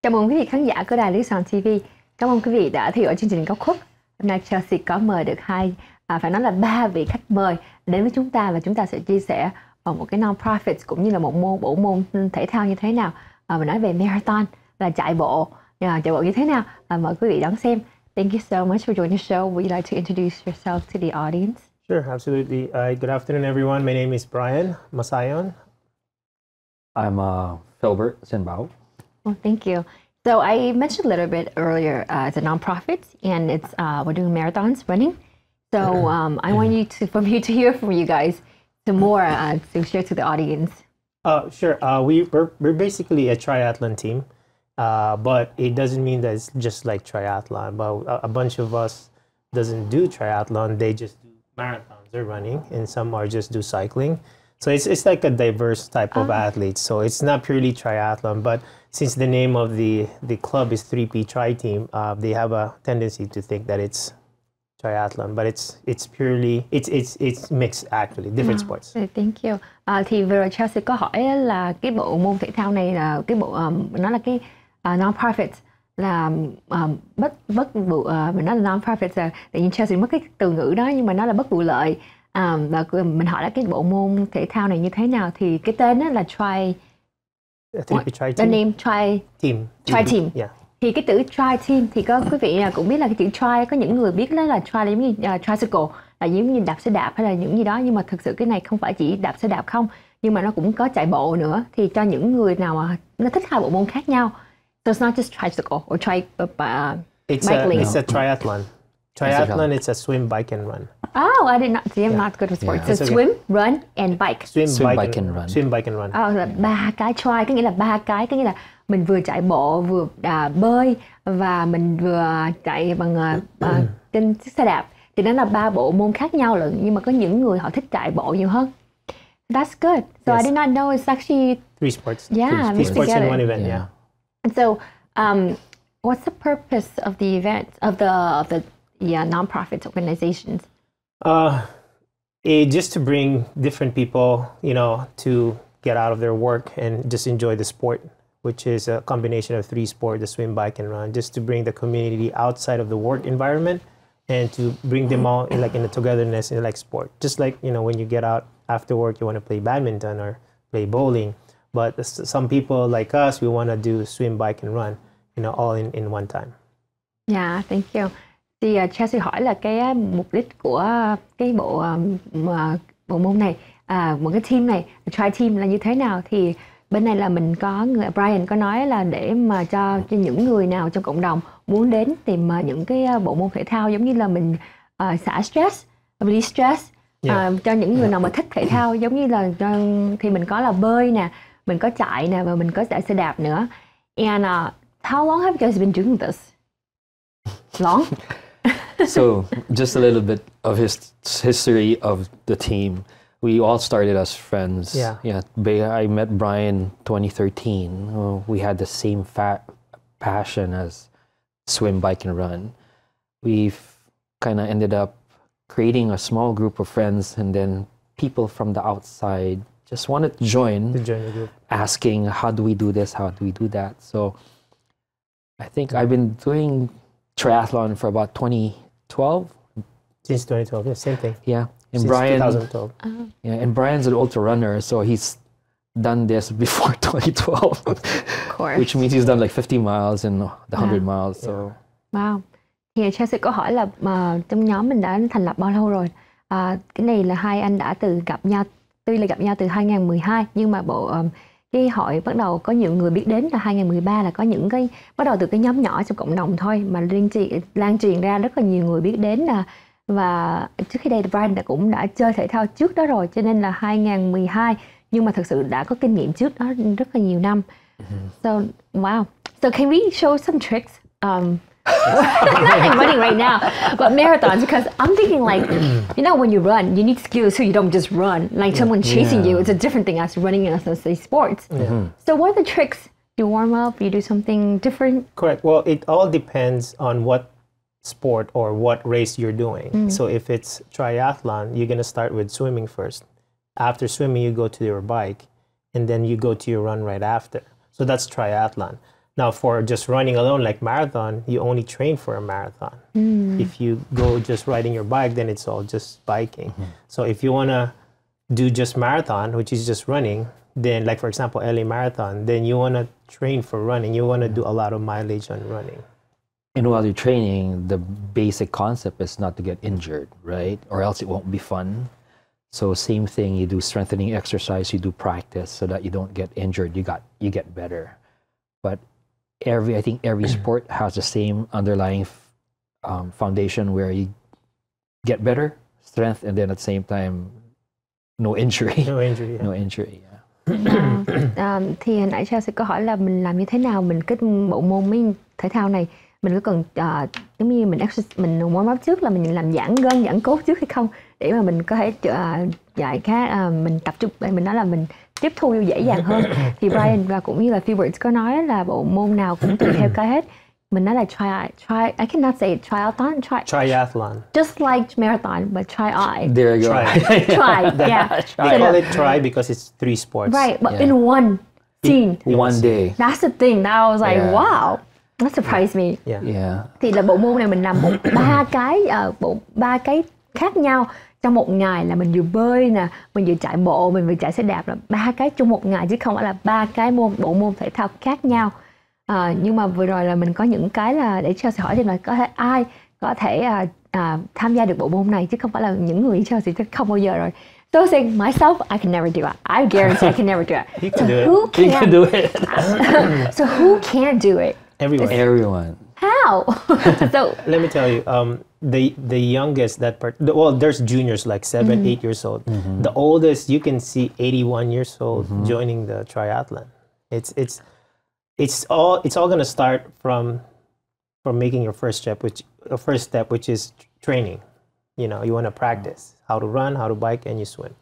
Chào mừng quý vị khán giả của đài LittleSaigon TV. Cảm ơn quý vị đã theo dõi chương trình Góc Khuất. Hôm nay Chelsea có mời được phải nói là 3 vị khách mời đến với chúng ta, và chúng ta sẽ chia sẻ một cái non-profit cũng như là một bộ môn thể thao như thế nào. Và nói về marathon là chạy bộ như thế nào. Mời quý vị đón xem. Thank you so much for joining the show. Would you like to introduce yourself to the audience? Sure, absolutely. Good afternoon, everyone. My name is Brian Masayon. I'm Philbert Sinbao. Well, thank you. So I mentioned a little bit earlier, it's a nonprofit, and it's we're doing marathons, running. So I want you to hear from you guys some more to share to the audience. Sure. We're basically a triathlon team, but it doesn't mean that it's just like triathlon. But a bunch of us doesn't do triathlon; they just do marathons or running, and some are just do cycling. So it's like a diverse type of athletes. So it's not purely triathlon, but since the name of the club is 3P Tri Team, they have a tendency to think that it's triathlon, but it's purely it's mixed actually, different sports. Thank you. Thì vừa rồi Chelsea có hỏi là cái bộ môn thể thao này là cái nó là cái non-profit, là bất vụ, mình nói là non-profit là tự nhiên Chelsea mất cái từ ngữ đó, nhưng mà nó là bất vụ lợi. Và mình hỏi là cái bộ môn thể thao này như thế nào, thì cái tên đó là Tri Team. Tri Team. Yeah. Thì cái chữ Tri Team thì có quý vị cũng biết là cái chữ Tri, có những người biết đó là Tri là giống như tricycle, là giống như đạp xe đạp hay là những gì đó, nhưng mà thực sự cái này không phải chỉ đạp xe đạp không, nhưng mà nó cũng có chạy bộ nữa. Thì cho những người nào mà nó thích hai bộ môn khác nhau, so it's not just tricycle or bicycling. It's a triathlon. Triathlon, it's a swim, bike, and run. Oh, I did not see. I'm not good with sports. So okay. Swim, run, and bike. Swim, bike, and run. Swim, bike, and run. Là 3 cái tri, có nghĩa là 3 cái, có nghĩa là mình vừa chạy bộ, vừa bơi, và mình vừa chạy bằng trên chiếc xe đạp. Thì nó là 3 bộ môn khác nhau lận, nhưng mà có những người họ thích chạy bộ nhiều hơn. That's good. So I did not know it's actually 3 sports. Yeah, 3 sports in one event. Yeah. And so, what's the purpose of the event of the non-profit organizations? Just to bring different people, to get out of their work and just enjoy the sport, which is a combination of 3 sports, the swim, bike, and run, just to bring the community outside of the work environment and to bring them all in the togetherness in sport. Just like, when you get out after work, you want to play badminton or play bowling. But some people like us, we want to do swim, bike, and run, all in one time. Yeah, thank you. Thì Chelsea hỏi là cái mục đích của cái bộ môn này, một cái team này, Tri Team là như thế nào. Thì bên này là mình có Brian có nói là để mà cho những người nào trong cộng đồng muốn đến tìm những cái bộ môn thể thao giống như là mình xả stress, release stress, cho những người nào mà thích thể thao, giống như là thì mình có là bơi nè, mình có chạy nè, và mình có chạy xe đạp nữa. And how long have you guys been doing this? Long? So, just a little bit of history of the team. We all started as friends. Yeah. I met Brian 2013. We had the same passion as swim, bike, and run. We've kind of ended up creating a small group of friends, and then people from the outside just wanted to join the group, asking, how do we do this? How do we do that? So, I think I've been doing triathlon for about 2012. Since 2012, yeah, same thing. Yeah, and Since Brian, 2012. Yeah, and Brian's an ultra runner, so he's done this before 2012. Of course. Which means he's done like 50 miles and the 100 miles. So. Wow. Thì Chelsea có hỏi là trong nhóm mình đã thành lập bao lâu rồi? Cái này là hai anh đã gặp nhau, tuy là gặp nhau từ 2012, nhưng mà cái hội bắt đầu có nhiều người biết đến là 2013, là có những cái bắt đầu từ cái nhóm nhỏ trong cộng đồng thôi mà lan truyền ra rất là nhiều người biết đến. Và trước khi đây Brian cũng đã chơi thể thao trước đó rồi, cho nên là 2012, nhưng mà thực sự đã có kinh nghiệm trước đó rất là nhiều năm. So wow. So can we show some tricks? I'm running right now, but marathons, because I'm thinking when you run, you need skills, so you don't just run like someone chasing you. It's a different thing as running in a sports. So what are the tricks? You warm up, you do something different? Correct. Well, it all depends on what sport or what race you're doing. So if it's triathlon, you're going to start with swimming first. After swimming, you go to your bike, and then you go to your run right after. So that's triathlon. Now, for just running alone, like marathon, you only train for a marathon. If you go just riding your bike, then it's all just biking. So if you want to do just marathon, which is just running, then like, for example, LA Marathon, then you want to train for running. You want to do a lot of mileage on running. And while you're training, the basic concept is not to get injured, right? Or else it won't be fun. So same thing, you do strengthening exercise, you do practice so that you don't get injured, you get better. But I think every sport has the same underlying foundation where you get better, strength, and then at the same time, no injury. No injury. Yeah. No injury, yeah. Thì hồi nãy Chelsea có hỏi là mình làm như thế nào, mình cái bộ môn mấy thể thao này mình có cần giống như mình warm up trước là mình làm giãn gân giãn cốt trước hay không, để mà mình có thể dạy mình tập trung, mình nói là mình tiếp thu dễ dàng hơn. Thì Brian và cũng như là Philbert có nói là bộ môn nào cũng tùy theo cái hết. Mình nói là I cannot say triathlon. Triathlon. Just like marathon, but try. There you go. Try, yeah. We call it try because it's 3 sports. Right, but in one scene. One day. That's the thing. That I was like, Yeah. wow, that surprised me. Yeah. Thì là bộ môn này mình làm ba cái khác nhau trong một ngày, là mình vừa bơi nè, mình vừa chạy bộ, mình vừa chạy xe đạp, là 3 cái trong một ngày chứ không phải là 3 cái bộ môn thể thao khác nhau. Nhưng mà vừa rồi là mình có những cái là để Chelsea hỏi thêm là có thể ai có thể tham gia được bộ môn này, chứ không phải là những người Chelsea chắc không bao giờ rồi. So saying myself, I can never do it. I guarantee I can never do it. You can do it. Who You can do it. So who can't do it? Everyone. How? So Let me tell you, the youngest there's juniors like 7, 8 years old. The oldest you can see 81 years old joining the triathlon. It's all going to start from making your first step, which is training. You know, you want to practice how to run, how to bike, and you swim.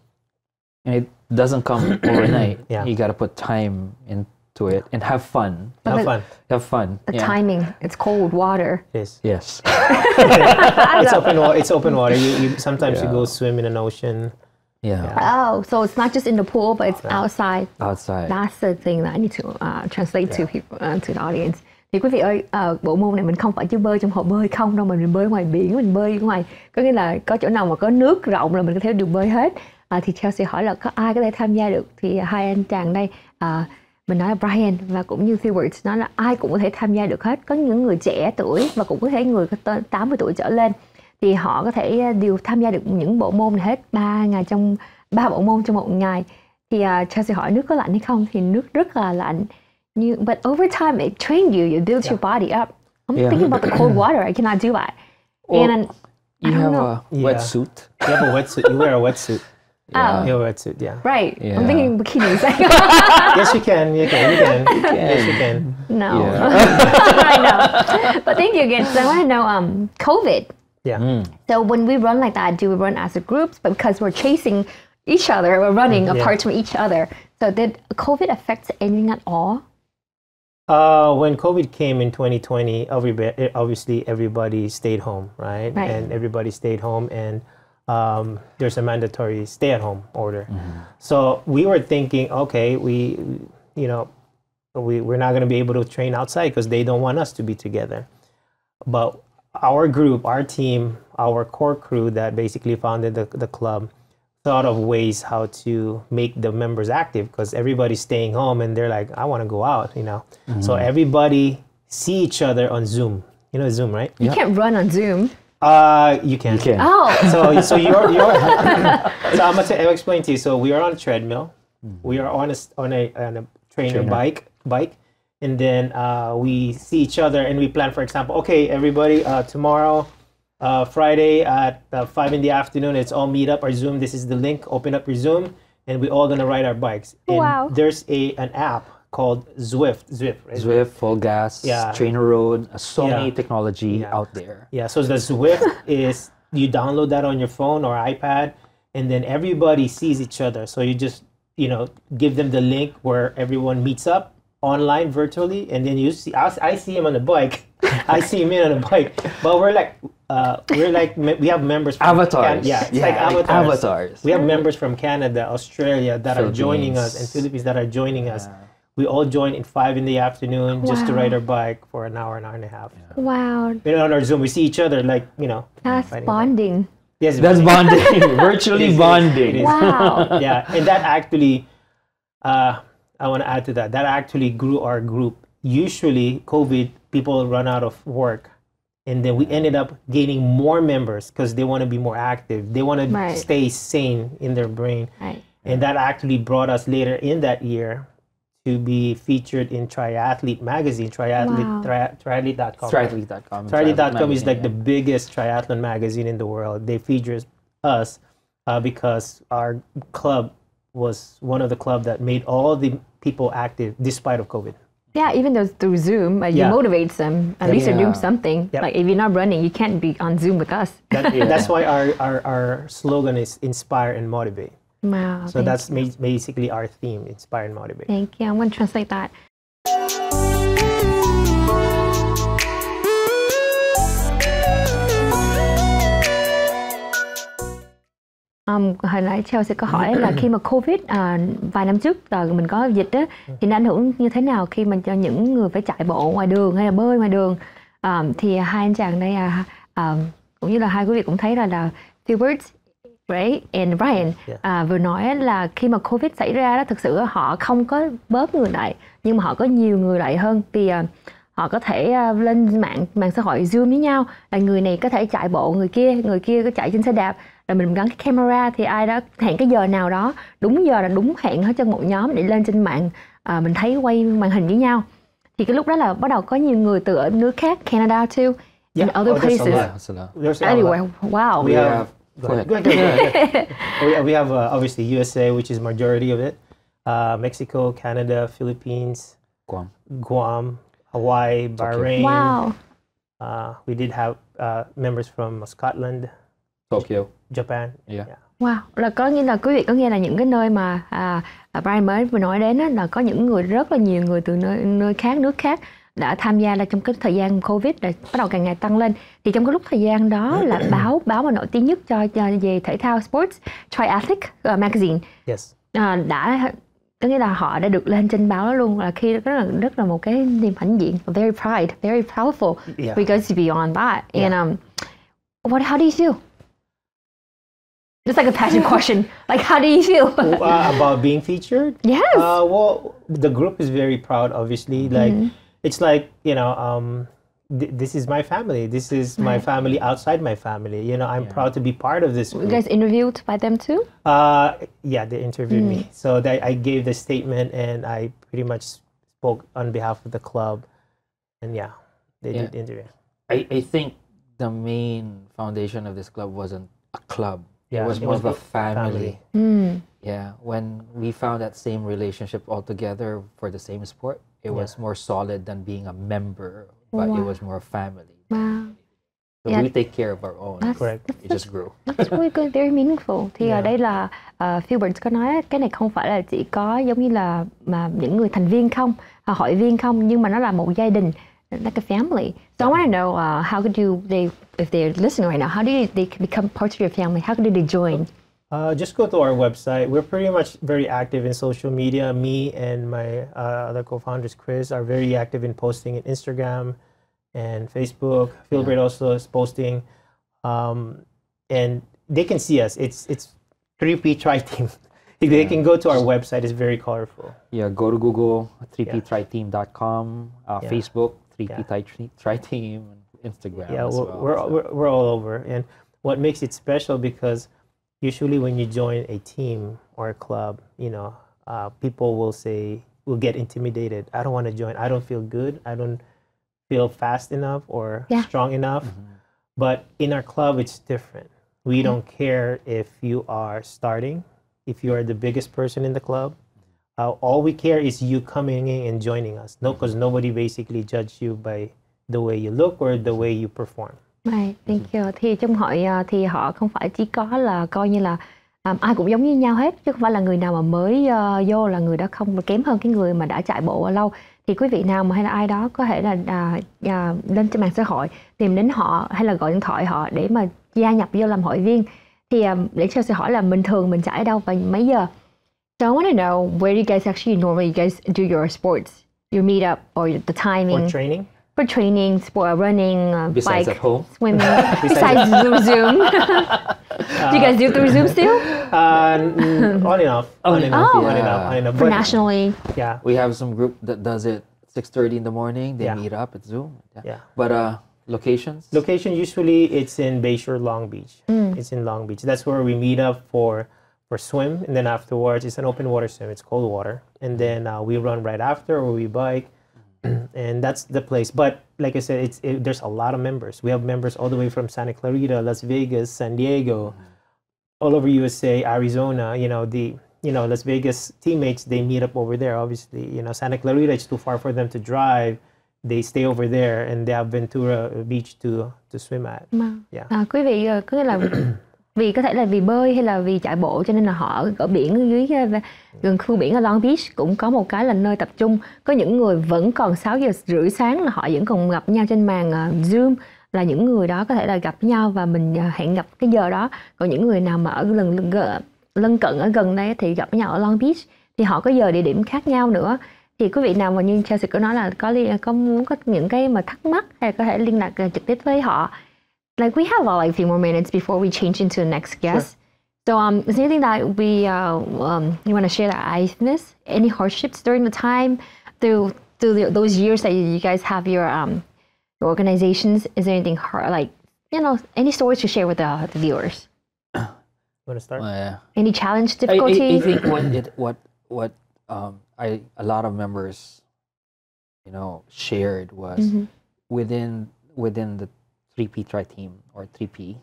And it doesn't come overnight. Yeah. You got to put time into it and have fun. Have fun. Have fun. the timing, it's cold water. Yes. Yes. It's open water. You sometimes you go swim in an ocean. Yeah. Oh, so it's not just in the pool, but it's outside. Outside. That's the thing that I need to translate to people, to the audience. Thì quý vị ơi, bộ môn này mình không phải chỉ bơi trong hồ bơi không đâu, mình bơi ngoài biển, mình bơi ngoài, có nghĩa là có chỗ nào mà có nước rộng là mình có thể được bơi hết. Thì Chelsea hỏi là có ai có thể tham gia được, thì hai anh chàng đây, mình nói là Brian và cũng như Philbert nói là ai cũng có thể tham gia được hết. Có những người trẻ tuổi và cũng có thể người có 80 tuổi trở lên, thì họ có thể đều tham gia được những bộ môn này hết, 3 bộ môn trong một ngày. Thì Chelsea hỏi nước có lạnh hay không, thì nước rất là lạnh. But over time it trained you build your body up. I'm thinking about the cold water. I cannot do that. Well, And you have a Yeah. wetsuit. You have a wetsuit. You wear a wetsuit. Oh. You have a wetsuit. Yeah. right, Yeah. I'm thinking bikinis. Yes, you can. You can. Yes, you can. No, Yeah. I know. But thank you again. So I want to know COVID. Yeah. So when we run like that, do we run as a group? But because we're chasing each other, we're running apart from each other. So did COVID affect anything at all? When COVID came in 2020, obviously everybody stayed home, right? And everybody stayed home, and there's a mandatory stay-at-home order. So we were thinking, okay, we're not going to be able to train outside because they don't want us to be together. But our group, our team, our core crew that basically founded the club thought of ways how to make the members active, because everybody's staying home and they're like, I want to go out, So everybody see each other on Zoom. You know Zoom, right? You can't run on Zoom. You can. You can. Oh, So you're so I'll explain to you. So we are on a treadmill. We are on a trainer bike, and then we see each other and we plan. For example, okay, everybody, tomorrow, Friday at 5 in the afternoon, let's all meet up our Zoom. This is the link. Open up your Zoom, and we're all gonna ride our bikes. And Wow. there's an app called Zwift, right? Zwift, full gas, trainer road, so many Yeah. technology out there. Yeah, so the Zwift is, you download that on your phone or iPad, and then everybody sees each other. So you just, give them the link where everyone meets up, online virtually, and then I see him on the bike. I see him on the bike, but we're like we have members from Avatars. it's like avatars. Avatars. We have members from Canada, Australia that are joining us, and Philippines that are joining us. We all join at 5 in the afternoon just to ride our bike for an hour and a half. Wow. On our Zoom, we see each other like, That's bonding. Yes, That's bonding. Virtually bonding. Wow. Yeah, and that actually, I want to add to that. That actually grew our group. Usually, COVID, people run out of work. And then we ended up gaining more members because they want to be more active. They want to stay sane in their brain. Right. And that actually brought us later in that year to be featured in Triathlete magazine, triathlete.com. Triathlete.com. Triathlete.com is like the biggest triathlon magazine in the world. They feature us because our club was one of the clubs that made all the people active despite of COVID. Yeah, even though through Zoom, you motivate them. At least they're doing something. Yep. Like if you're not running, you can't be on Zoom with us. That's why our slogan is inspire and motivate. Wow. So that's basically our theme, inspire and motivate. Thank you. I'm going to translate that. Hồi nãy Chelsea có hỏi là khi mà Covid vài năm trước mình có dịch á, thì nó ảnh hưởng như thế nào khi mà cho những người phải chạy bộ ngoài đường hay là bơi ngoài đường. Thì hai anh chàng đây cũng như là hai quý vị cũng thấy là Philbert, Ray and Brian vừa nói là khi mà Covid xảy ra đó, thực sự họ không có bớt người lại, nhưng mà họ có nhiều người lại hơn, vì họ có thể lên mạng xã hội Zoom với nhau, là người này có thể chạy bộ, người kia có chạy trên xe đạp, rồi mình gắn cái camera, thì ai đó hẹn cái giờ nào đó đúng giờ là đúng hẹn hết cho một nhóm để lên trên mạng, mình thấy quay màn hình với nhau. Thì cái lúc đó là bắt đầu có nhiều người từ ở nước khác, Canada too, and other places, everywhere. Wow. We have Go ahead. We have obviously USA, which is majority of it. Mexico, Canada, Philippines, Guam, Hawaii, Bahrain. Wow. We did have members from Scotland, Tokyo, Japan. Wow, là có nghĩa là quý vị có nghe là những cái nơi mà Brian mới vừa nói đến đó, là có những người, rất là nhiều người từ nơi khác, nước khác đã tham gia là trong cái thời gian Covid là bắt đầu càng ngày tăng lên. Thì trong cái lúc thời gian đó là báo mà nổi tiếng nhất cho về thể thao sports, Triathlete magazine, đã có nghĩa là họ đã được lên trên báo đó luôn, là khi rất là một cái niềm hãnh diện, very pride, very powerful. We go to be on that. And how do you feel? It's like a passion question. Like, how do you feel about being featured? Yes. Well, the group is very proud. Obviously, like it's like this is my family. This is my family outside my family. I'm proud to be part of this group. You guys interviewed by them too? Yeah, they interviewed me. So I gave the statement, and I pretty much spoke on behalf of the club. And they did interview. I think the main foundation of this club wasn't a club. It was more of a family. Yeah, when we found that same relationship all together for the same sport, it was more solid than being a member, but it was more a family. Wow. So we take care of our own. Correct. It just grew. That's really good, very meaningful. Thì ở đây là Philbert có nói cái này không phải là chỉ có giống như là mà những người thành viên không, hội viên không, nhưng mà nó là một gia đình, like a family. So I want to know how could if they're listening right now, how do they become part of your family? How did they join? Just go to our website. We're pretty much very active in social media. Me and my other co-founders, Chris, are very active in posting in Instagram and Facebook. Philbert also is posting, and they can see us. It's 3P Tri Team. They can go to our website. It's very colorful. Yeah, go to Google, 3ptriteam.com, Facebook, 3P Tri Team, Instagram. Yeah, as well, we're all over. And what makes it special, because usually when you join a team or a club, people will get intimidated. I don't want to join. I don't feel good. I don't feel fast enough or strong enough. But in our club, it's different. We don't care if you are starting, if you are the biggest person in the club. All we care is you coming in and joining us. No, because nobody basically judges you by the way you look or the way you perform. Right, thank you. Thì trong hội thì họ không phải chỉ có là coi như là ai cũng giống như nhau hết, chứ không phải là người nào mà mới vô là người đó không kém hơn cái người mà đã chạy bộ lâu. Thì quý vị nào mà hay là ai đó có thể là lên trên mạng xã hội tìm đến họ hay là gọi điện thoại họ để mà gia nhập vô làm hội viên. Thì để cho hỏi là bình thường mình chạy ở đâu và mấy giờ? So I want to know, where do you guys actually normally do your sports, your meetup, or the timing? For training? For training, sport, running, Besides bike, at home? swimming. Besides Zoom. Do you guys do through Zoom still? On and off. On and off. yeah. On and off. On and off. For But, nationally? yeah. We have some group that does it 6:30 in the morning. They Yeah. meet up at Zoom. Yeah. But locations? Location, usually it's in Bayshore, Long Beach. It's in Long Beach. That's where we meet up for swim, and then afterwards it's an open water swim. It's cold water, and then we run right after, or we bike, and that's the place. But like I said, there's a lot of members. We have members all the way from Santa Clarita, Las Vegas, San Diego, all over USA, Arizona. Las Vegas teammates, they meet up over there. Obviously, Santa Clarita, it's too far for them to drive. They stay over there, and they have Ventura Beach to swim at. Yeah. Quý vị có nghĩa là vì có thể là vì bơi hay là vì chạy bộ cho nên là họ ở biển ở dưới gần khu biển ở Long Beach cũng có một cái là nơi tập trung. Có những người vẫn còn 6:30 sáng là họ vẫn còn gặp nhau trên màn Zoom, là những người đó có thể là gặp nhau và mình hẹn gặp cái giờ đó. Còn những người nào mà ở lân cận ở gần đây thì gặp nhau ở Long Beach thì họ có giờ địa điểm khác nhau nữa. Thì quý vị nào mà như Chelsea có nói là có muốn có những cái mà thắc mắc hay có thể liên lạc trực tiếp với họ. Like we have like a few more minutes before we change into the next guest. Sure. So is there anything that you want to share that I missed? Any hardships during the time through those years that you guys have your organizations? Is there anything hard, like any stories to share with the viewers? You want to start? Yeah. Any challenge, difficulty? I think what a lot of members, shared was within the 3P Tri Team or 3P,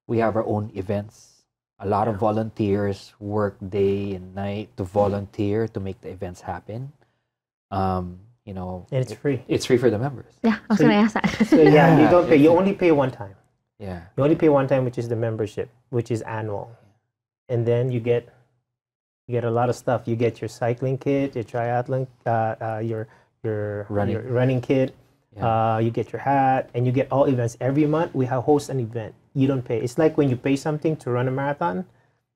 we have our own events. A lot of volunteers work day and night to volunteer to make the events happen. And it's free. It's free for the members. Yeah, I was going to ask that. So yeah, you don't pay. You only pay one time. Yeah. You only pay one time, which is the membership, which is annual, and then you get a lot of stuff. You get your cycling kit, your triathlon, your running kit. Yeah. You get your hat, and you get all events. Every month we host an event. You don't pay. It's like when you pay something to run a marathon,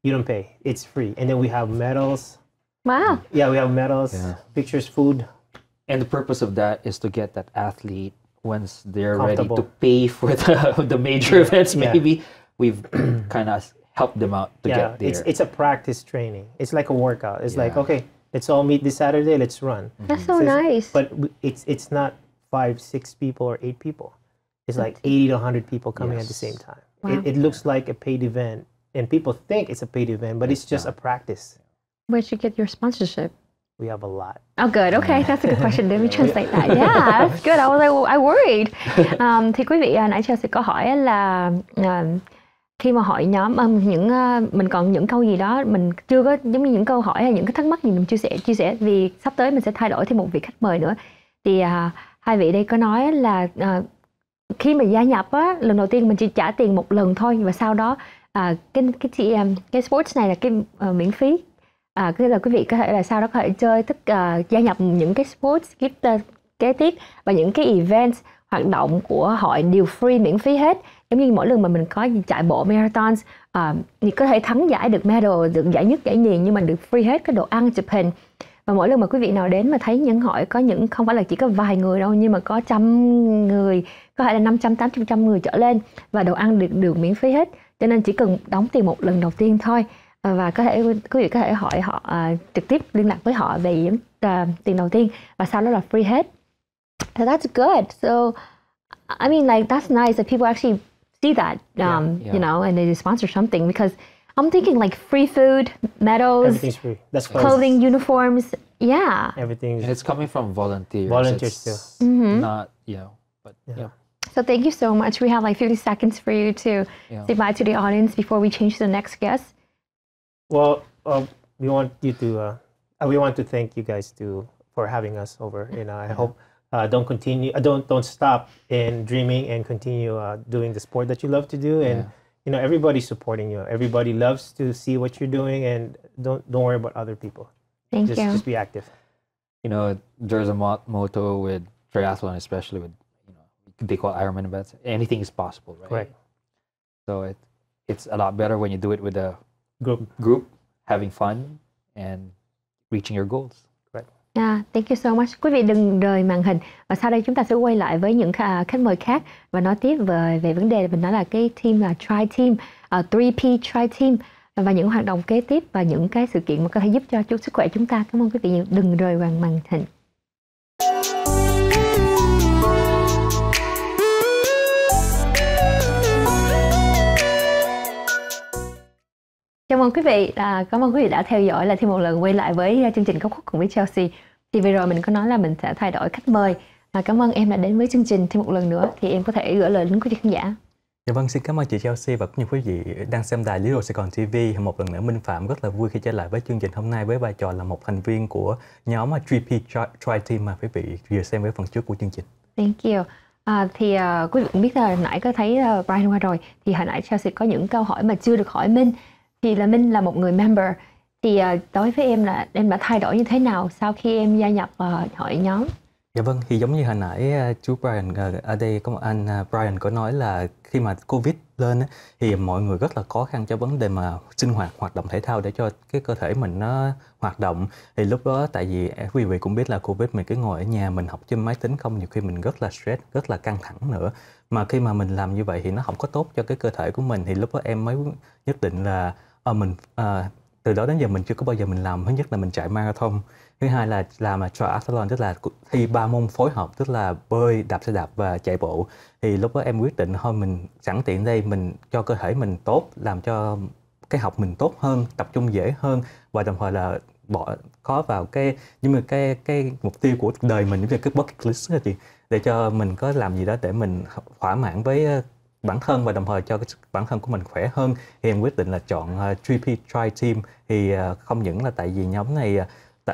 you don't pay. It's free. And then we have medals. Wow. Yeah, we have medals, pictures, food. And the purpose of that is to get that athlete, once they're ready to pay for the major events, maybe we've kind of helped them out to get there. It's a practice training. It's like a workout. It's like, okay, let's all meet this Saturday. Let's run. That's so nice. But it's not 5, 6 people or 8 people. It's like 80 to 100 people coming at the same time. Wow. It looks like a paid event, and people think it's a paid event, but it's just a practice. Where'd you get your sponsorship? We have a lot. Oh, good. Okay, that's a good question. Let me translate that. Yeah, that's good. I was like, I worried. Thì quý vị nãy giờ sẽ có hỏi là khi mà hội nhóm mình còn những câu gì đó mình chưa có, giống như những câu hỏi hay những cái thắc mắc gì mình chia sẻ vì sắp tới mình sẽ thay đổi thêm một vị khách mời nữa. Thì hai vị đây có nói là khi mà gia nhập á, lần đầu tiên mình chỉ trả tiền một lần thôi, và sau đó cái sports này là cái miễn phí. Cái là quý vị có thể là sau đó có thể chơi gia nhập những cái sports kế tiếp và những cái events hoạt động của hội đều free, miễn phí hết. Giống như mỗi lần mà mình có chạy bộ marathons thì có thể thắng giải được medal, được giải nhất giải nhì, nhưng mà được free hết cái đồ ăn, chụp hình. Và mỗi lần mà quý vị nào đến mà thấy những hội có những, không phải là chỉ có vài người đâu, nhưng mà có 100 người, có thể là 500, 800 người trở lên, và đồ ăn được miễn phí hết. Cho nên chỉ cần đóng tiền một lần đầu tiên thôi, và quý vị có thể hỏi họ trực tiếp liên lạc với họ về tiền đầu tiên, và sau đó là free hết. So that's good. So I mean, like, that's nice that people actually see that, you know, and they sponsor something, because I'm thinking like free food, medals, everything's free. That's clothing, uniforms. Yeah. Everything. And it's coming from volunteers. Volunteers too. Not, but So thank you so much. We have like 50 seconds for you to say bye to the audience before we change to the next guest. Well, we want to thank you guys for having us over. I hope don't stop in dreaming and continue doing the sport that you love to do, and you know, everybody's supporting you. Everybody loves to see what you're doing, and don't worry about other people. Thank you. Just be active. You know, there's a motto with triathlon, especially with, you know, they call Ironman events. Anything is possible, right? Correct. So it's a lot better when you do it with a group, having fun and reaching your goals. Thank you so much. Quý vị đừng rời màn hình. Và sau đây chúng ta sẽ quay lại với những khách mời khác và nói tiếp về vấn đề mình nói là cái team là Tri Team, 3P Tri Team và những hoạt động kế tiếp và những cái sự kiện mà có thể giúp cho sức khỏe chúng ta. Cảm ơn quý vị nhiều. Đừng rời màn hình. Chào mừng quý vị, cảm ơn quý vị đã theo dõi lại thêm một lần quay lại với chương trình Góc Khuất cùng với Chelsea. Thì vừa rồi mình có nói là mình sẽ thay đổi khách mời. Cảm ơn em đã đến với chương trình thêm một lần nữa. Thì em có thể gửi lời đến quý khán giả. Dạ vâng, xin cảm ơn chị Chelsea và cũng như quý vị đang xem đài Little Saigon TV. Một lần nữa Minh Phạm rất là vui khi trở lại với chương trình hôm nay với vai trò là một thành viên của nhóm 3P Tri Team mà quý vị vừa xem với phần trước của chương trình. Thank you. Thì quý vị cũng biết là nãy có thấy Brian qua rồi. Thì hồi nãy Chelsea có những câu hỏi mà chưa được hỏi Minh. Thì là Minh là một người member. Thì đối với em là em đã thay đổi như thế nào sau khi em gia nhập hội nhóm? Dạ vâng, thì giống như hồi nãy chú Brian ở đây có một anh Brian có nói là khi mà Covid lên thì mọi người rất là khó khăn cho vấn đề mà sinh hoạt động thể thao để cho cái cơ thể mình nó hoạt động. Thì lúc đó tại vì quý vị cũng biết là Covid mình cứ ngồi ở nhà mình học trên máy tính không, nhiều khi mình rất là stress, rất là căng thẳng nữa. Mà khi mà mình làm như vậy thì nó không có tốt cho cái cơ thể của mình, thì lúc đó em mới nhất định là từ đó đến giờ mình chưa có bao giờ mình làm. Thứ nhất là mình chạy marathon, thứ hai là làm triathlon, tức là thi 3 môn phối hợp, tức là bơi, đạp xe đạp và chạy bộ. Thì lúc đó em quyết định thôi mình sẵn tiện đây, mình cho cơ thể mình tốt, làm cho cái học mình tốt hơn, tập trung dễ hơn, và đồng thời là bỏ khó vào cái nhưng mà cái mục tiêu của đời mình, giống như cái bucket list đó chị, để cho mình có làm gì đó để mình thỏa mãn với bản thân và đồng thời cho cái bản thân của mình khỏe hơn. Thì em quyết định là chọn 3P Tri Team. Thì không những là tại vì nhóm này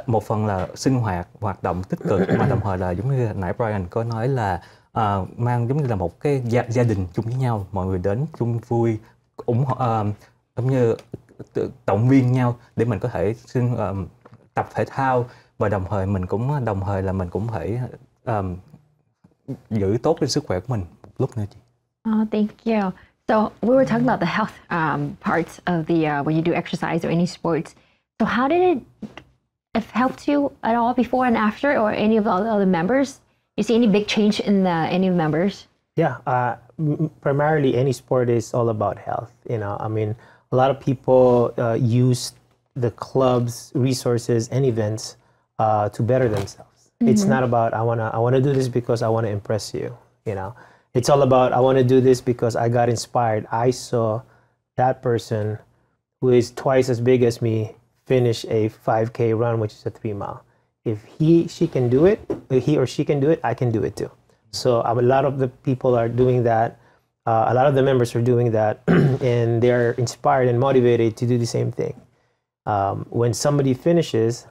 một phần là sinh hoạt động tích cực, mà đồng thời là giống như nãy Brian có nói là mang giống như là một cái gia đình chung với nhau, mọi người đến chung vui, ủng hộ, giống như động viên nhau để mình có thể tập thể thao, và đồng thời mình cũng phải giữ tốt cái sức khỏe của mình một lúc nữa chị. Oh, thank you. So we were talking about the health parts of the when you do exercise or any sports. So how did it help you at all before and after, or any of the other members? You see any big change in any of the members? Yeah, primarily any sport is all about health. You know, I mean, a lot of people use the club's resources and events to better themselves. It's not about I wanna do this because I wanna impress you. You know, it's all about I wanna do this because I got inspired. I saw that person who is twice as big as me finish a 5K run, which is a 3 mile. If he or she can do it, I can do it too. So a lot of the people are doing that. A lot of the members are doing that, and they're inspired and motivated to do the same thing. When somebody finishes,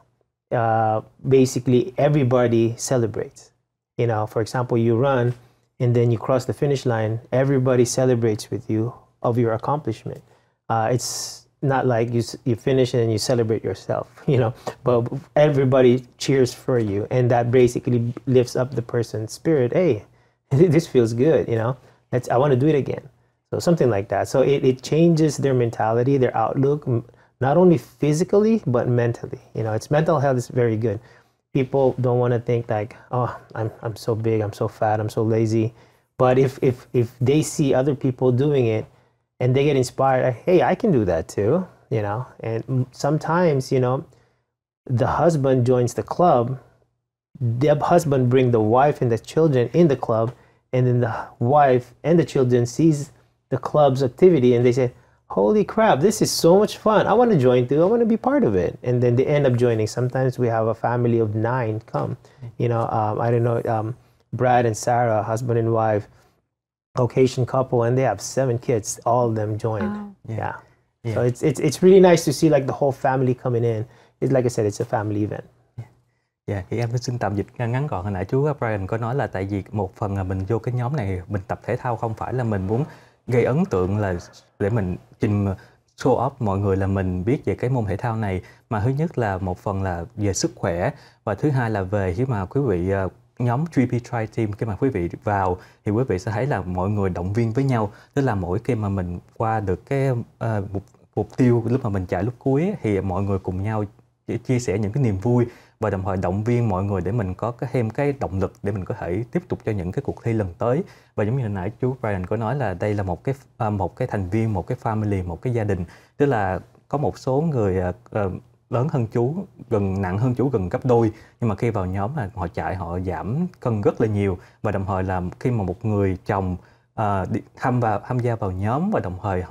basically everybody celebrates. You know, for example, you run and then you cross the finish line, everybody celebrates with you of your accomplishment. It's not like you finish and you celebrate yourself, you know, but everybody cheers for you, and that basically lifts up the person's spirit. Hey, this feels good, you know, I want to do it again. So something like that. So it changes their mentality, their outlook, not only physically, but mentally. You know, it's mental health is very good. People don't want to think like, oh, I'm so big, I'm so fat, I'm so lazy. But if they see other people doing it, and they get inspired, hey, I can do that too, you know. And sometimes, you know, the husband joins the club, the husband bring the wife and the children in the club, and then the wife and the children sees the club's activity, and they say, holy crap, this is so much fun. I want to join too. I want to be part of it. And then they end up joining. Sometimes we have a family of 9 come, you know, I don't know, Brad and Sarah, husband and wife, Caucasian couple, and they have 7 kids. All of them joined. Wow. Yeah. So it's really nice to see like the whole family coming in. It's like I said, it's a family event. Dạ, thì em xin tạm dịch ngắn gọn. Hồi nãy chú Brian có nói là tại vì một phần là mình vô cái nhóm này mình tập thể thao không phải là mình muốn gây ấn tượng là để mình show off mọi người là mình biết về cái môn thể thao này, mà thứ nhất là một phần là về sức khỏe, và thứ hai là về khi mà quý vị nhóm 3P Try Team, khi mà quý vị vào thì quý vị sẽ thấy là mọi người động viên với nhau, tức là mỗi khi mà mình qua được cái mục tiêu lúc mà mình chạy lúc cuối thì mọi người cùng nhau chia sẻ những cái niềm vui và đồng thời động viên mọi người để mình có thêm cái động lực để mình có thể tiếp tục cho những cái cuộc thi lần tới. Và giống như hồi nãy chú Brian có nói là đây là một cái thành viên, một cái family, một cái gia đình, tức là có một số người lớn hơn chú, nặng hơn chú gần gấp đôi, nhưng mà khi vào nhóm là họ chạy họ giảm cân rất là nhiều. Và đồng thời là khi mà một người chồng tham gia vào nhóm, và đồng thời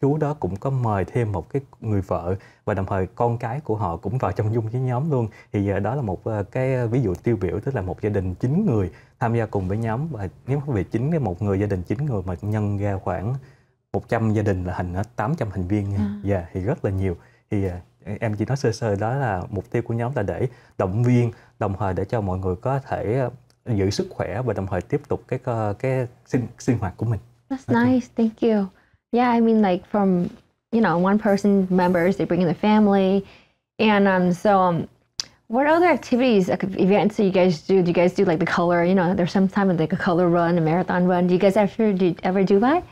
chú đó cũng có mời thêm một cái người vợ, và đồng thời con cái của họ cũng vào trong chung với nhóm luôn. Thì đó là một cái ví dụ tiêu biểu, tức là một gia đình 9 người tham gia cùng với nhóm, và nếu quý vị một người gia đình 9 người mà nhân ra khoảng 100 gia đình là thành 800 thành viên nha. Thì rất là nhiều. Thì em chỉ nói sơ sơ đó là mục tiêu của nhóm là để động viên, đồng thời để cho mọi người có thể giữ sức khỏe và đồng thời tiếp tục cái sinh hoạt của mình. That's nice, thank you. Yeah, I mean, like from one person members, they bring in their family, and what other activities, like events that you guys do? Do you guys do like the color? There's sometimes like a color run, a marathon run. Do you guys ever do that?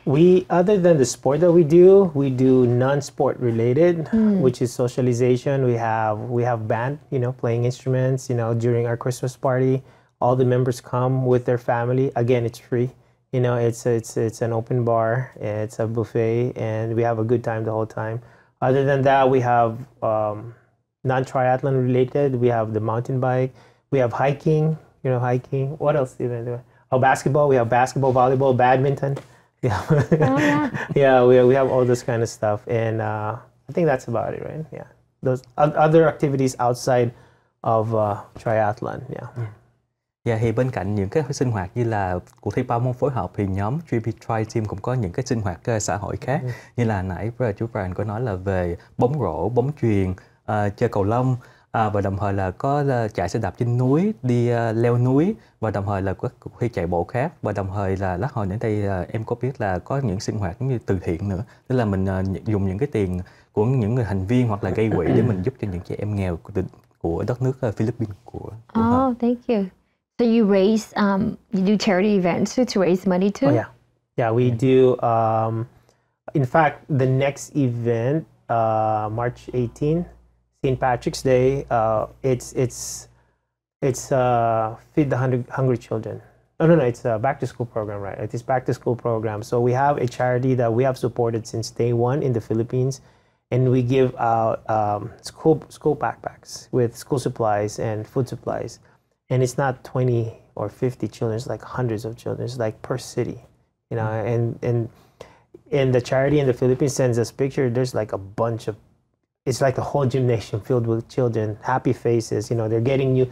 Other than the sport that we do non-sport related, which is socialization. We have band, playing instruments. During our Christmas party, all the members come with their family. Again, it's free. It's an open bar, it's a buffet, and we have a good time the whole time. Other than that, we have non-triathlon related. We have the mountain bike. We have hiking. Hiking. What else do we do? Oh, basketball. We have basketball, volleyball, badminton. Yeah. Oh, yeah. Yeah. We have all this kind of stuff, and I think that's about it, right? Yeah. Those other activities outside of triathlon. Yeah. Dạ, thì bên cạnh những cái sinh hoạt như là cuộc thi 3 môn phối hợp thì nhóm 3P Try Team cũng có những cái sinh hoạt xã hội khác, như là nãy chú Brian có nói là về bóng rổ, bóng chuyền, chơi cầu lông, và đồng thời là có chạy xe đạp trên núi, đi leo núi, và đồng thời là có cuộc thi chạy bộ khác, và đồng thời là lát hồi đến đây em có biết là có những sinh hoạt giống như từ thiện nữa, tức là mình dùng những cái tiền của những người thành viên hoặc là gây quỹ để mình giúp cho những trẻ em nghèo của đất nước Philippines của họ. Oh, thank you. So you do charity events to raise money too? Oh, yeah. Yeah, we do. In fact, the next event, March 18th, St. Patrick's Day, it's Feed the Hungry Children. No, it's a back to school program, right? It is back to school program. So we have a charity that we have supported since day one in the Philippines, and we give out school backpacks with school supplies and food supplies. And it's not 20 or 50 children, it's like hundreds of children, it's like per city, and the charity in the Philippines sends us picture. There's like a bunch of, it's like a whole gymnasium filled with children, happy faces, they're getting new,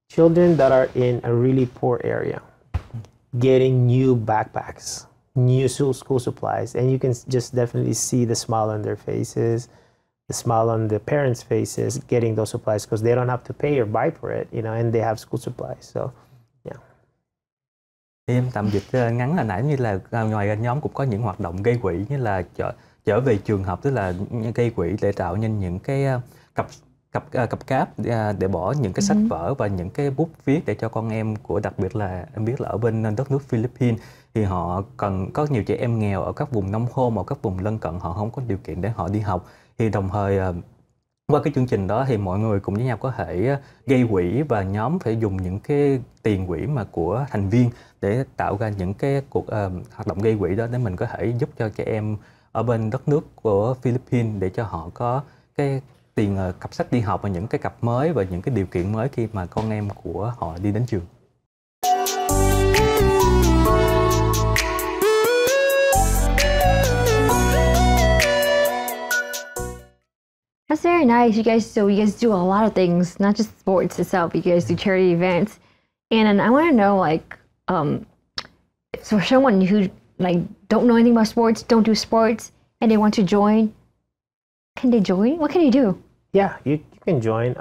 children that are in a really poor area, getting new backpacks, new school supplies, and you can just definitely see the smile on their faces, the smile on the parents' faces getting those supplies because they don't have to pay or buy for it, and they have school supplies. So, yeah. Em tạm dịch ngắn là nãy như là ngoài ra nhóm cũng có những hoạt động gây quỹ như là trở về trường học, tức là gây quỹ để tạo nên những cái cặp cáp để bỏ những cái sách vở và những cái bút viết để cho con em đặc biệt là em biết là ở bên đất nước Philippines thì họ cần có nhiều trẻ em nghèo ở các vùng nông thôn, ở các vùng lân cận họ không có điều kiện để họ đi học. Thì đồng thời qua cái chương trình đó thì mọi người cùng với nhau có thể gây quỹ và nhóm phải dùng những cái tiền quỹ mà của thành viên để tạo ra những cái cuộc hoạt động gây quỹ đó để mình có thể giúp cho trẻ em ở bên đất nước của Philippines để cho họ có cái tiền cặp sách đi học và những cái cặp mới và những cái điều kiện mới khi mà con em của họ đi đến trường. That's very nice. You guys do a lot of things, not just sports itself. You guys do charity events, and I want to know, like, for someone who don't know anything about sports, don't do sports, and they want to join, can they join? What can they do? Yeah, you can join.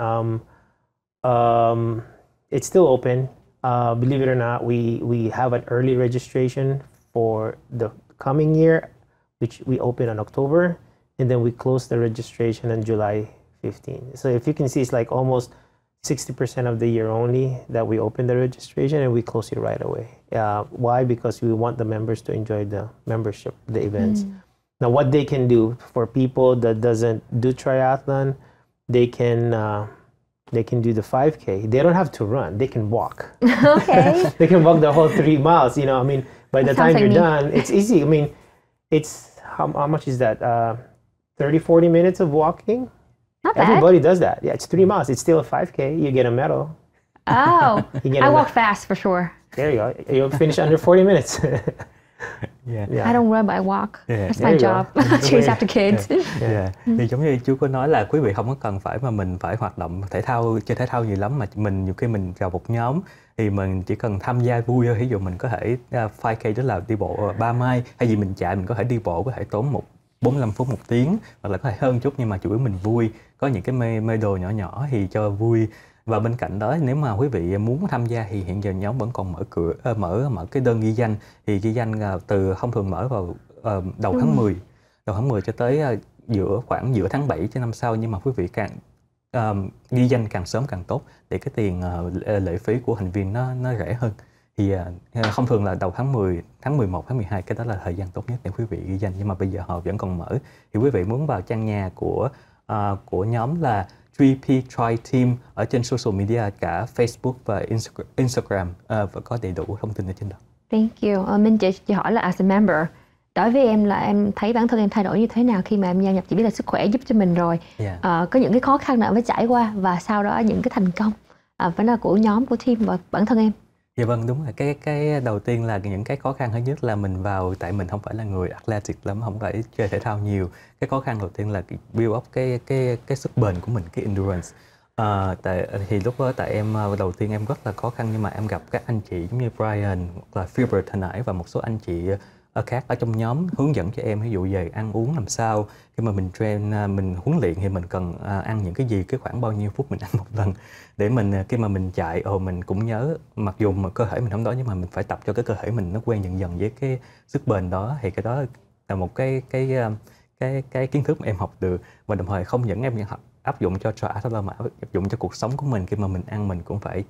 It's still open. Believe it or not, we have an early registration for the coming year, which we open on October, and then we close the registration on July 15. So if you can see, it's like almost 60% of the year only that we open the registration, and we close it right away. Why? Because we want the members to enjoy the membership, the events. Now, what they can do for people that doesn't do triathlon, they can do the 5K. They don't have to run. They can walk. Okay. They can walk the whole 3 miles. You know, I mean, by the time you're done, it's easy. I mean, it's how much is that? 30, 40 minutes of walking. Not bad. Everybody does that. Yeah, it's 3 miles. It's still a 5K. You get a medal. Oh, I walk fast for sure. There you go. You'll finish under 40 minutes. I don't run, but I walk. That's my job. Chase after kids. Thì giống như chú có nói là quý vị không có cần phải mà mình phải hoạt động thể thao, chơi thể thao nhiều lắm, mà mình nhiều khi mình vào một nhóm thì mình chỉ cần tham gia vui thôi. Ví dụ mình có thể 5K đó là đi bộ 3 mile, hay gì mình chạy mình có thể đi bộ, có thể tốn 45 phút 1 tiếng, hoặc là có thể hơn chút, nhưng mà chủ yếu mình vui, có những cái mê đồ nhỏ nhỏ thì cho vui. Và bên cạnh đó, nếu mà quý vị muốn tham gia thì hiện giờ nhóm vẫn còn mở cái đơn ghi danh. Thì ghi danh từ thông thường mở vào đầu tháng 10 cho tới khoảng giữa tháng 7 cho năm sau. Nhưng mà quý vị càng ghi danh càng sớm càng tốt, để cái tiền lệ phí của thành viên nó rẻ hơn. Thì thông thường là đầu tháng 10, tháng 11, tháng 12, cái đó là thời gian tốt nhất để quý vị ghi danh. Nhưng mà bây giờ họ vẫn còn mở. Thì quý vị muốn vào trang nhà của nhóm là 3P Try Team ở trên social media, cả Facebook và Instagram, và có đầy đủ thông tin ở trên đó. Thank you. Minh chị hỏi là as a member, đối với em là em thấy bản thân em thay đổi như thế nào khi mà em gia nhập? Chị biết là sức khỏe giúp cho mình rồi. Có những cái khó khăn nào phải trải qua, và sau đó những cái thành công vẫn là của nhóm, của team và bản thân em. Dạ vâng, đúng rồi. Cái đầu tiên là những cái khó khăn thứ nhất là mình vào, tại mình không phải là người athletic lắm, không phải chơi thể thao nhiều. Cái khó khăn đầu tiên là build up cái sức bền của mình, cái endurance. Thì lúc đó tại em đầu tiên em rất là khó khăn, nhưng mà em gặp các anh chị giống như Brian hoặc là Philbert hồi nãy, và một số anh chị khác ở trong nhóm hướng dẫn cho em, ví dụ về ăn uống làm sao, khi mà mình train, mình huấn luyện thì mình cần ăn những cái gì, cái khoảng bao nhiêu phút mình ăn một lần, để mình khi mà mình chạy mình cũng nhớ, mặc dù mà cơ thể mình không đói, nhưng mà mình phải tập cho cái cơ thể mình nó quen dần với cái sức bền đó. Thì cái đó là một cái kiến thức mà em học được, và đồng thời không những em áp dụng cho triathlon mà áp dụng cho cuộc sống của mình. Khi mà mình ăn, mình cũng phải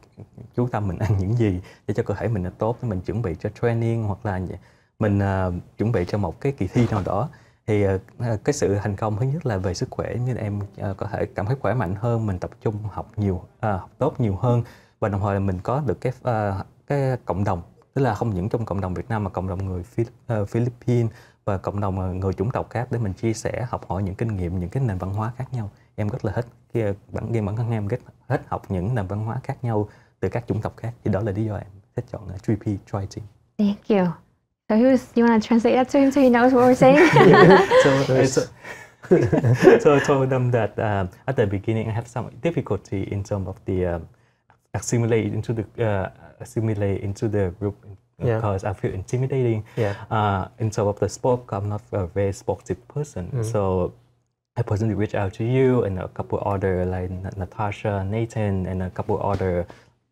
chú tâm mình ăn những gì để cho cơ thể mình nó tốt, để mình chuẩn bị cho training, hoặc là mình chuẩn bị cho một cái kỳ thi nào đó. Thì cái sự thành công thứ nhất là về sức khỏe, như em có thể cảm thấy khỏe mạnh hơn, mình tập trung học tốt nhiều hơn, và đồng thời là mình có được cái cộng đồng, tức là không những trong cộng đồng Việt Nam mà cộng đồng người Philippines và cộng đồng người chủng tộc khác, để mình chia sẻ, học hỏi những kinh nghiệm, những cái nền văn hóa khác nhau. Em rất là thích bản thân em rất thích học những nền văn hóa khác nhau từ các chủng tộc khác, thì đó là lý do em thích chọn 3P Try Team. Thank you. So you want to translate that to him so he knows what we're saying? So I told them that at the beginning I have some difficulty in terms of the assimilate into the group, because I feel intimidating. In terms of the sport, I'm not a very sportive person. So I personally reached out to you and a couple other like Natasha, Nathan, and a couple other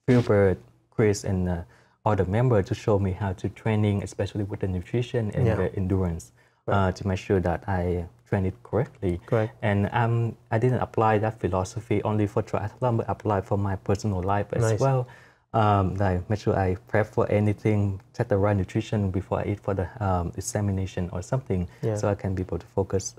Philbert, Chris, and other members to show me how to training, especially with the nutrition and the endurance, to make sure that I train it correctly. Correct. And I didn't apply that philosophy only for triathlon, but apply for my personal life as well. Like make sure I prep for anything, set the right nutrition before I eat for the examination or something, so I can be able to focus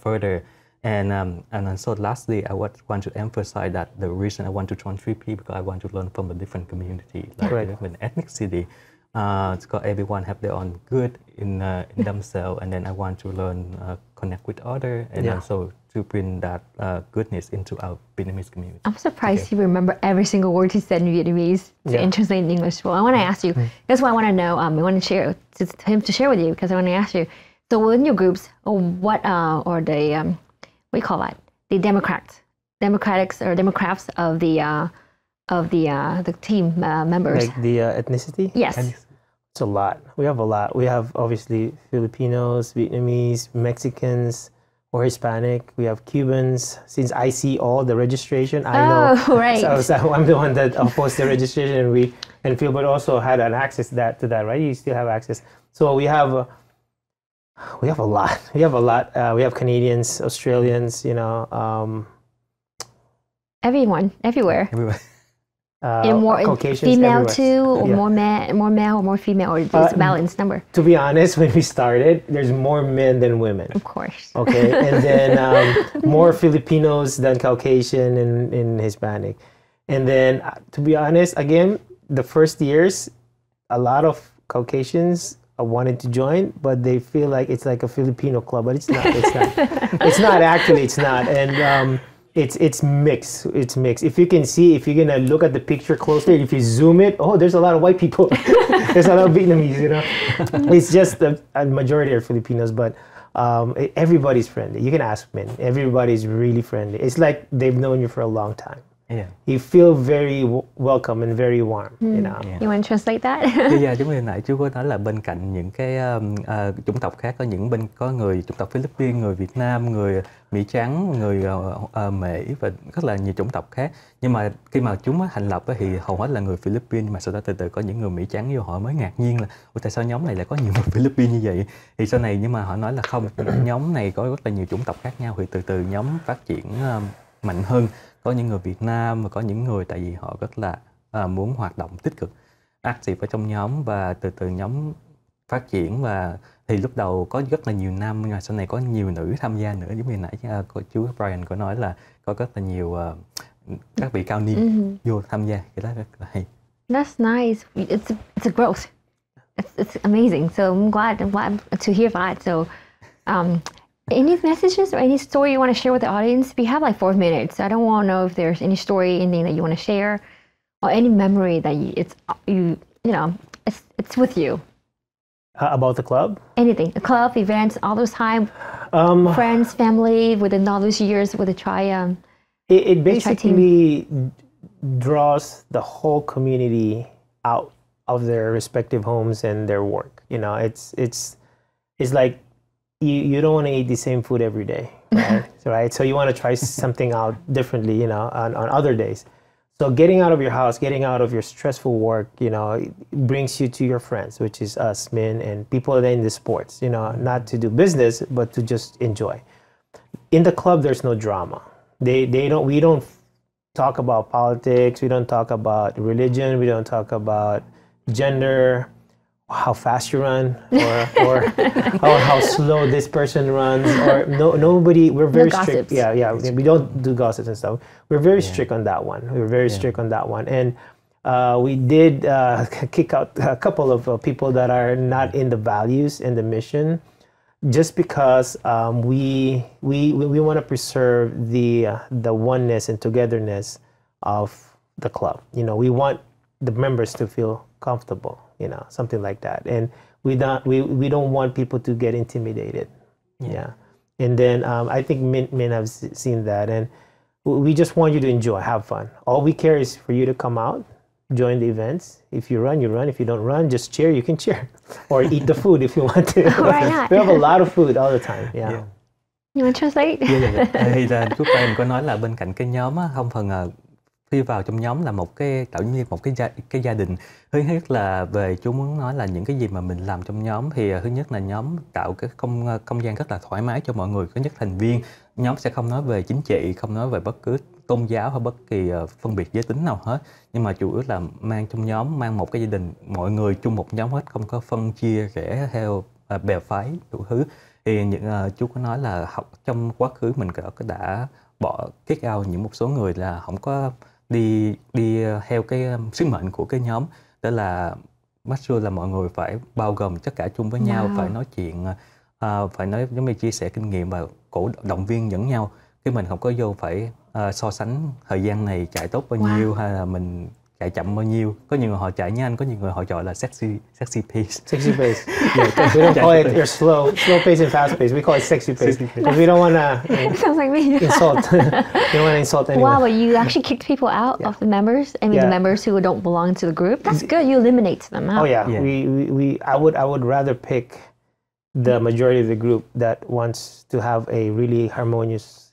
further. And so lastly, I want to emphasize that the reason I want to join 3P, because I want to learn from a different community, like different ethnicity. Because everyone have their own good in themselves, and then I want to learn, connect with others, and also to bring that goodness into our Vietnamese community. I'm surprised you remember every single word he said in Vietnamese and translate in English. Well, I want to ask you. That's why I want to know. I want to share to him to share with you, because I want to ask you. So within your groups, what are the what do you call that? The democrats of the team members. Like the ethnicity? Yes. It's a lot. We have a lot. We have obviously Filipinos, Vietnamese, Mexicans, or Hispanic. We have Cubans. Since I see all the registration, I know. Oh, right. So I'm the one that opposed the registration, and Philbert also had an access to that, right? You still have access. So we have We have a lot. We have a lot. We have Canadians, Australians, Everyone, everywhere. And more Caucasians female everywhere. too, or Yeah. more male or more female, or just a balanced number? To be honest, when we started, there's more men than women. Of course. Okay, and then more Filipinos than Caucasian and Hispanic. And then, to be honest, again, the first years, a lot of Caucasians wanted to join, but they feel like it's like a Filipino club, but it's not. It's not. It's not actually. It's not. And it's mixed. It's mixed. If you can see, if you're gonna look at the picture closely, if you zoom it, oh, there's a lot of white people. There's a lot of Vietnamese. It's just a majority are Filipinos, but everybody's friendly. You can ask men. Everybody's really friendly. It's like they've known you for a long time. Yeah. You feel very welcome and very warm. Yeah. You want to translate that? Yeah, giống như nãy chú có nói là bên cạnh những cái chủng tộc khác, có người chủng tộc Philippines, người Việt Nam, người Mỹ trắng, người Mỹ và rất là nhiều chủng tộc khác. Nhưng mà khi mà chúng thành lập thì hầu hết là người Philippines, mà sau đó từ từ có những người Mỹ trắng vô, họ mới ngạc nhiên là tại sao nhóm này lại có nhiều người Philippines như vậy. Thì sau này nhưng mà họ nói là không, nhóm này có rất là nhiều chủng tộc khác nhau, thì từ từ nhóm phát triển mạnh hơn. Có những người Việt Nam và có những người tại vì họ rất là muốn hoạt động tích cực, active ở trong nhóm, và từ từ nhóm phát triển. Và thì lúc đầu có rất là nhiều nam, nhưng mà sau này có nhiều nữ tham gia nữa, giống như nãy chú Brian có nói là có rất là nhiều các vị cao niên vô tham gia, cái đó rất là hay. That's nice. It's a growth. It's amazing. So I'm glad to hear that. So, any messages or any story you want to share with the audience? We have like 4 minutes. I don't want to know if there's any story, anything that you want to share, or any memory that it's with you. About the club? Anything, the club, events, all those time, friends, family, within all those years with the Tri. It basically draws the whole community out of their respective homes and their work. It's like you don't want to eat the same food every day, right? Right. So you want to try something out differently, on other days. So getting out of your house, getting out of your stressful work, it brings you to your friends, which is us men and people that are in the sports, not to do business, but to just enjoy. In the club, there's no drama. We don't talk about politics. We don't talk about religion. We don't talk about gender, how fast you run, or how slow this person runs, or nobody. We're very strict. Yeah. We don't do gossips and stuff. We're very strict on that one. We're very strict on that one, and we did kick out a couple of people that are not in the values and the mission, just because we want to preserve the oneness and togetherness of the club. We want the members to feel comfortable, something like that, and we don't want people to get intimidated. And then I think men have seen that, and we just want you to enjoy, have fun. All we care is for you to come out, join the events. If you run, you run. If you don't run, just cheer. You can cheer, or eat the food if you want to. Why not? We have a lot of food all the time. Yeah. You want to translate? Thì là chú Brian có nói là bên cạnh cái nhóm á, không phần khi vào trong nhóm là một cái tạo như một cái gia đình. Thứ nhất là về chú muốn nói là những cái gì mà mình làm trong nhóm, thì thứ nhất là nhóm tạo cái không gian rất là thoải mái cho mọi người, có nhất thành viên. Nhóm sẽ không nói về chính trị, không nói về bất cứ tôn giáo hay bất kỳ phân biệt giới tính nào hết, nhưng mà chủ yếu là mang trong nhóm, mang một cái gia đình, mọi người chung một nhóm hết, không có phân chia rẽ theo bè phái đủ thứ. Thì chú có nói là trong quá khứ mình đã bỏ kick out những một số người là không có đi theo cái sứ mệnh của cái nhóm, đó là make sure là mọi người phải bao gồm tất cả chung với nhau, phải nói chuyện, phải nói giống như chia sẻ kinh nghiệm và cổ động viên lẫn nhau. Cái mình không có vô phải so sánh thời gian này chạy tốt bao nhiêu hay là mình chạy chậm bao nhiêu. Có nhiều người họ chạy nhanh, có nhiều người họ gọi là sexy pace. Sexy pace. We don't call it your slow pace and fast pace. We call it sexy pace because we don't want to Sounds like me. insult. We don't want to insult anyone. Wow, but you actually kicked people out of the members. I mean, the members who don't belong to the group. That's good. You eliminate them out. Oh yeah. I would rather pick the majority of the group that wants to have a really harmonious,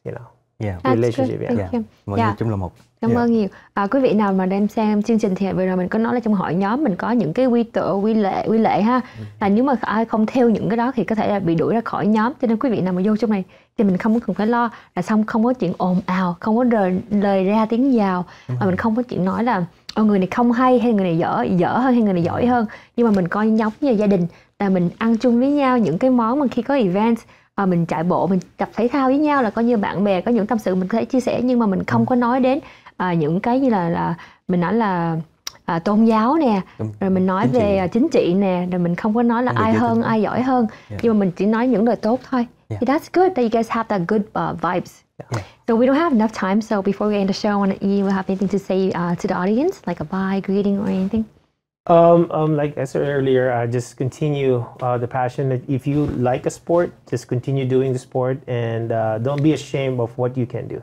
Yeah. relationship. Yeah. Thank you. Mọi người chung là một. Cảm ơn nhiều. Quý vị nào mà đang xem chương trình thì vừa rồi mình có nói là trong hội nhóm mình có những cái quy lệ ha. Là nếu mà ai không theo những cái đó thì có thể là bị đuổi ra khỏi nhóm. Cho nên quý vị nào mà vô trong này thì mình không có cần phải lo là xong không có chuyện ồn ào, không có lời ra tiếng vào, mà mình không có chuyện nói là người này không hay hay người này dở hơn hay người này giỏi hơn. Nhưng mà mình coi nhóm như gia đình, là mình ăn chung với nhau những cái món mà khi có event, mình chạy bộ, mình tập thể thao với nhau, là coi như bạn bè có những tâm sự mình có thể chia sẻ, nhưng mà mình không có nói đến những cái như là mình nói là tôn giáo nè, rồi mình nói về chính trị nè, rồi mình không có nói là ai hơn ai giỏi hơn, nhưng mà mình chỉ nói những lời tốt thôi. So that's good that you guys have that good vibes. So we don't have enough time, so before we end the show, you have anything to say to the audience, like a bye, greeting, or anything? Like I said earlier, just continue the passion. If you like a sport, just continue doing the sport, and don't be ashamed of what you can do.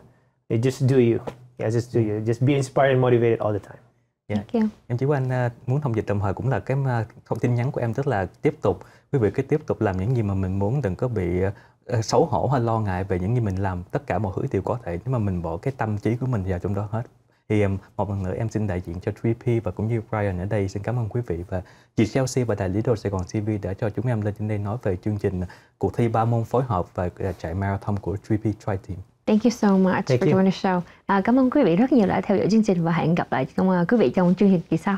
Just do you. Yeah, just do you. Just be inspired and motivated all the time. Thank you. Em chỉ anh muốn thông dịch đồng thời cũng là cái thông tin nhắn của em, tức là tiếp tục, quý vị cứ tiếp tục làm những gì mà mình muốn, đừng có bị xấu hổ hay lo ngại về những gì mình làm. Tất cả mọi thứ đều có thể nếu mà mình bỏ cái tâm trí của mình vào trong đó hết. Thì một lần nữa em xin đại diện cho 3P và cũng như Brian ở đây xin cảm ơn quý vị và chị Chelsea và đài Little Saigon TV đã cho chúng em lên trên đây nói về chương trình cuộc thi 3 môn phối hợp và chạy marathon của 3P Tri Team. Thank you so much for joining the show. Cảm ơn quý vị rất nhiều đã theo dõi chương trình và hẹn gặp lại quý vị trong chương trình kỳ sau.